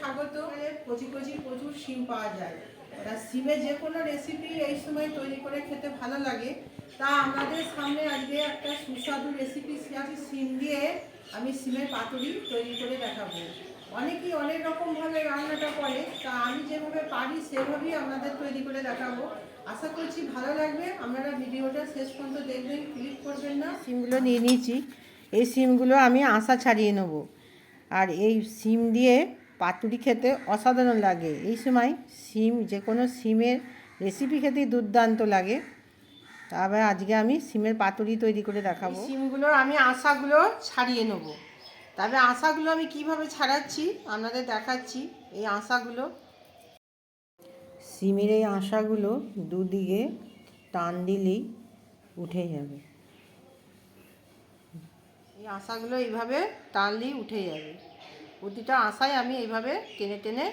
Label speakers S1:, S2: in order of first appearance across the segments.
S1: স্বাগত। কচি কচি প্রচুর শিম পাওয়া যায়, সিমের যে কোনো রেসিপি এই সময় তৈরি করে খেতে ভালো লাগে। তা আমাদের সামনে আজকে একটা সুস্বাদু রেসিপি আছে, সিম দিয়ে আমি সিমের পাতুরি তৈরি করে দেখাবো। অনেকেই অনেক রকমভাবে রান্নাটা করে, তা আমি যেভাবে পারি সেভাবেই আপনাদের তৈরি করে দেখাবো। আশা করছি ভালো লাগবে। আপনারা ভিডিওটা শেষ পর্যন্ত দেখবেন, ক্লিক করবেন না। সিমগুলো নিয়ে নিয়েছি, এই সিমগুলো আমি আঁশা ছাড়িয়ে নেব। আর এই সিম দিয়ে পাতুরি খেতে অসাধারণ লাগে। এই সময় সিম, যে কোনো সিমের রেসিপি খেতেই দুর্দান্ত লাগে। তবে আজকে আমি সিমের পাতুরি তৈরি করে দেখাবো। সিমগুলো আমি আঁশাগুলো ছাড়িয়ে নেব। তবে আঁশাগুলো আমি কিভাবে ছাড়াচ্ছি আপনাদের দেখাচ্ছি। এই আঁশাগুলো, সিমের এই আঁশাগুলো দুদিকে টান দিলেই উঠে যাবে। এই আঁশাগুলো এইভাবে টানলেই উঠে যাবে। প্রতিটা আঁশাই আমি এইভাবে টেনে টেনে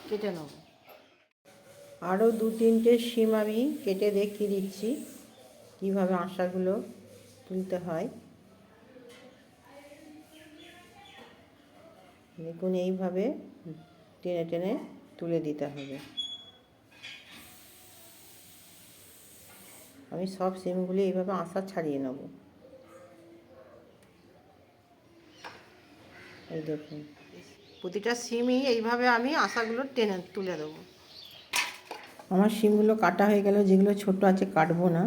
S1: কেটে নেব। আরও 2-3টে শিম আমি কেটে দেখিয়ে দিচ্ছি কীভাবে আঁশাগুলো তুলতে হয়। দেখুন, এইভাবে টেনে টেনে তুলে দিতে হবে। আমি সব সিমগুলি এইভাবে আঁশা ছাড়িয়ে নেব। এই দেখুন, প্রতিটা সিমই এইভাবে আমি আঁশাগুলো টেনে তুলে দেবো। আমার সিমগুলো কাটা হয়ে গেল। যেগুলো ছোট আছে কাটবো না,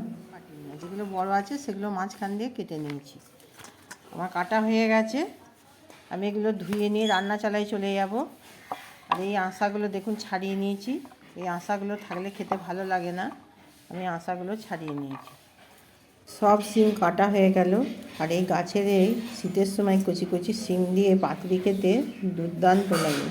S1: যেগুলো বড় আছে সেগুলো মাঝখান দিয়ে কেটে নিয়েছি। আমার কাটা হয়ে গেছে। আমি এগুলো ধুয়ে নিয়ে রান্না চালায় চলে যাব। আর এই আঁশাগুলো দেখুন ছাড়িয়ে নিয়েছি। এই আঁশাগুলো থাকলে খেতে ভালো লাগে না, আমি আঁশাগুলো ছাড়িয়ে নিয়েছি। সব সিম কাটা হয়ে গেল। আর এই গাছের এই শীতের সময় কচি কচি সিম দিয়ে পাতুরি খেতে দুর্দান্ত লাগে।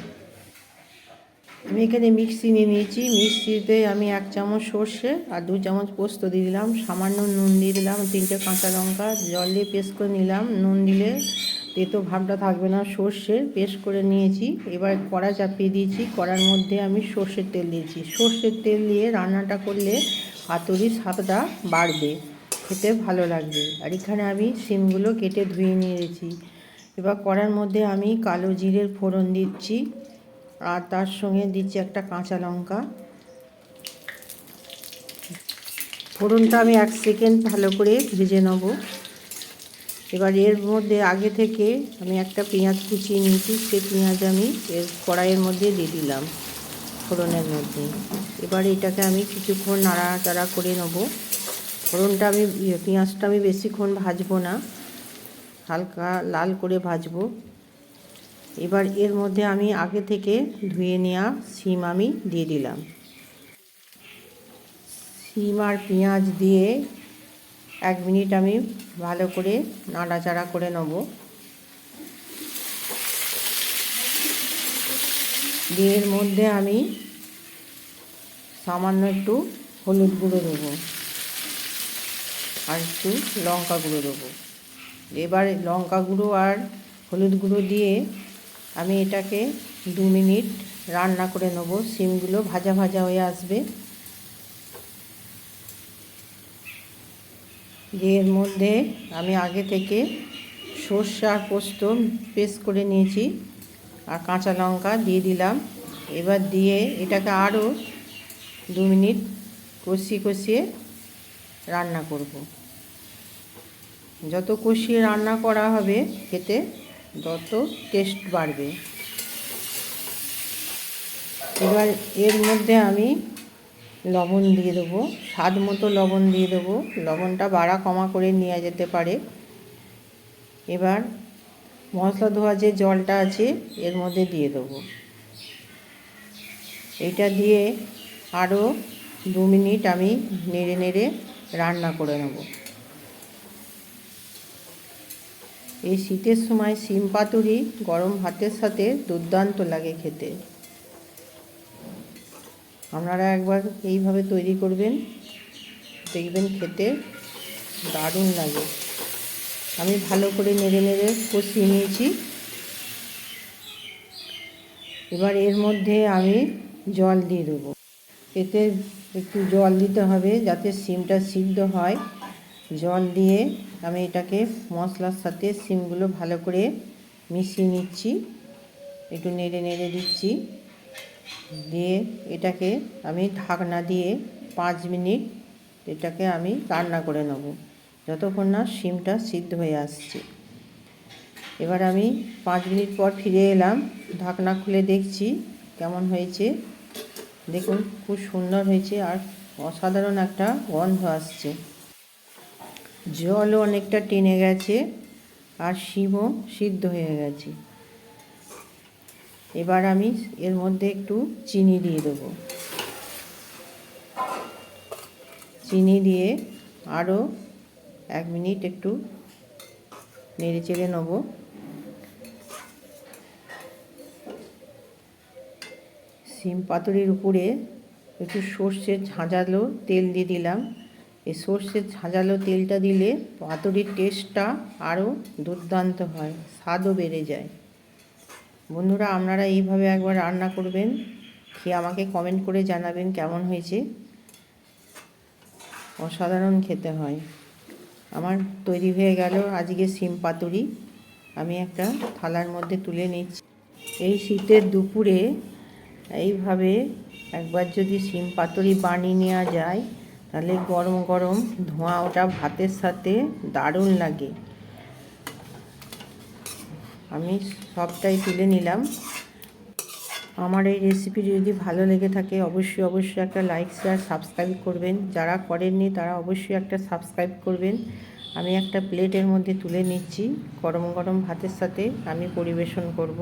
S1: আমি এখানে মিক্সি নিয়ে নিয়েছি। মিক্সিতে আমি 1 চামচ সর্ষে আর 2 চামচ পোস্ত দিয়ে দিলাম, সামান্য নুন দিয়ে দিলাম, 3টে কাঁচা লঙ্কা জল দিয়ে পেস্ট করে নিলাম। নুন দিলে তেতো ভাবটা থাকবে না। সর্ষে পেস্ট করে নিয়েছি। এবার কড়া চাপিয়ে দিয়েছি। কড়ার মধ্যে আমি সর্ষের তেল দিয়েছি। সর্ষের তেল দিয়ে রান্নাটা করলে পাতুরির স্বাদটা বাড়বে, খেতে ভালো লাগবে। আর এখানে আমি সিমগুলো কেটে ধুয়ে নিয়েছি। এবার কড়ার মধ্যে আমি কালো জিরের ফোড়ন দিচ্ছি, আর তার সঙ্গে দিচ্ছি একটা কাঁচা লঙ্কা। ফোড়নটা আমি 1 সেকেন্ড ভালো করে ভেজে নেব। এবার এর মধ্যে আগে থেকে আমি একটা পেঁয়াজ কুচিয়ে নিয়েছি, সেই পেঁয়াজ আমি এর কড়াইয়ের মধ্যে দিয়ে দিলাম ফোড়নের মধ্যে। এবার এটাকে আমি কিছুক্ষণ নাড়াচাড়া করে নেব। ফোড়নটা আমি, পেঁয়াজটা আমি বেশিক্ষণ ভাজবো না, হালকা লাল করে ভাজবো। এবার এর মধ্যে আমি আগে থেকে ধুয়ে নেওয়া সিম আমি দিয়ে দিলাম। সিম আর পেঁয়াজ দিয়ে 1 মিনিট আমি ভালো করে নাড়াচাড়া করে নেব। দিয়ে এর মধ্যে আমি সামান্য একটু হলুদ গুঁড়ো দেবো আর একটু লঙ্কা গুঁড়ো দেবো। এবার লঙ্কা গুঁড়ো আর হলুদ গুঁড়ো দিয়ে আমি এটাকে 2 মিনিট রান্না করে নেব। সিমগুলো ভাজা ভাজা হয়ে আসবে। দিয়ে এর মধ্যে আমি আগে থেকে সর্ষে আর পোস্ত পেস্ট করে নিয়েছি আর কাঁচা লঙ্কা দিয়ে দিলাম। এবার দিয়ে এটাকে আরও 2 মিনিট কষিয়ে কষিয়ে রান্না করব। যত কষিয়ে রান্না করা হবে খেতে তত টেস্ট বাড়বে। এবার এর মধ্যে আমি লবণ দিয়ে দেবো, স্বাদ মতো লবণ দিয়ে দেবো। লবণটা বাড়া কমা করে নেওয়া যেতে পারে। এবার মশলা ধোয়া যে জলটা আছে এর মধ্যে দিয়ে দেবো। এটা দিয়ে আরও 2 মিনিট আমি নেড়ে নেড়ে রান্না করে নেব। এই শীতের সময় সিম পাতুরি গরম ভাতের সাথে দুর্দান্ত লাগে খেতে। আপনারা একবার এইভাবে তৈরি করবেন, দেখবেন খেতে দারুণ লাগে। আমি ভালো করে নেড়ে নেড়ে কষিয়ে নিয়েছি। এবার এর মধ্যে আমি জল দিয়ে দেবো। এতে একটু জল দিতে হবে যাতে সিমটা সিদ্ধ হয়। জল দিয়ে আমি এটাকে মশলার সাথে সিমগুলো ভালো করে মিশিয়ে নিচ্ছি। একটু নেড়ে নেড়ে দিচ্ছি, দিয়ে এটাকে আমি ঢাকনা দিয়ে 5 মিনিট এটাকে আমি রান্না করে নেব, যতক্ষণ না শিমটা সিদ্ধ হয়ে আসছে। এবার আমি 5 মিনিট পর ফিরে এলাম, ঢাকনা খুলে দেখছি কেমন হয়েছে। দেখুন খুব সুন্দর হয়েছে আর অসাধারণ একটা গন্ধ আসছে। জলও অনেকটা টেনে গেছে আর শিমও সিদ্ধ হয়ে গেছে। এবার আমি এর মধ্যে একটু চিনি দিয়ে দেবো। চিনি দিয়ে আরও 1 মিনিট একটু নেড়ে চেড়ে নেব। শিম পাতুরির উপরে একটু সর্ষের ঝাঁঝালো তেল দিয়ে দিলাম। এই সর্ষের ঝাঁঝালো তেলটা দিলে পাতুরির টেস্টটা আরও দুর্দান্ত হয়, স্বাদও বেড়ে যায়। বন্ধুরা, আপনারা এইভাবে একবার রান্না করবেন, খেয়ে আমাকে কমেন্ট করে জানাবেন কেমন হয়েছে। অসাধারণ খেতে হয়। আমার তৈরি হয়ে গেল আজকে শিম পাতুরি। আমি একটা থালার মধ্যে তুলে নিচ্ছি। এই শীতের দুপুরে এইভাবে একবার যদি শিম পাতুরি বানিয়ে নেওয়া যায়, তাহলে গরম গরম ধোঁয়া ওটা ভাতের সাথে দারুণ লাগে। আমি সবটাই তুলে নিলাম। আমার এই রেসিপিটি যদি ভালো লেগে থাকে অবশ্যই একটা লাইক শেয়ার সাবস্ক্রাইব করবেন। যারা করেননি তারা অবশ্যই একটা সাবস্ক্রাইব করবেন। আমি একটা প্লেটের মধ্যে তুলে নিচ্ছি, গরম গরম ভাতের সাথে আমি পরিবেশন করব।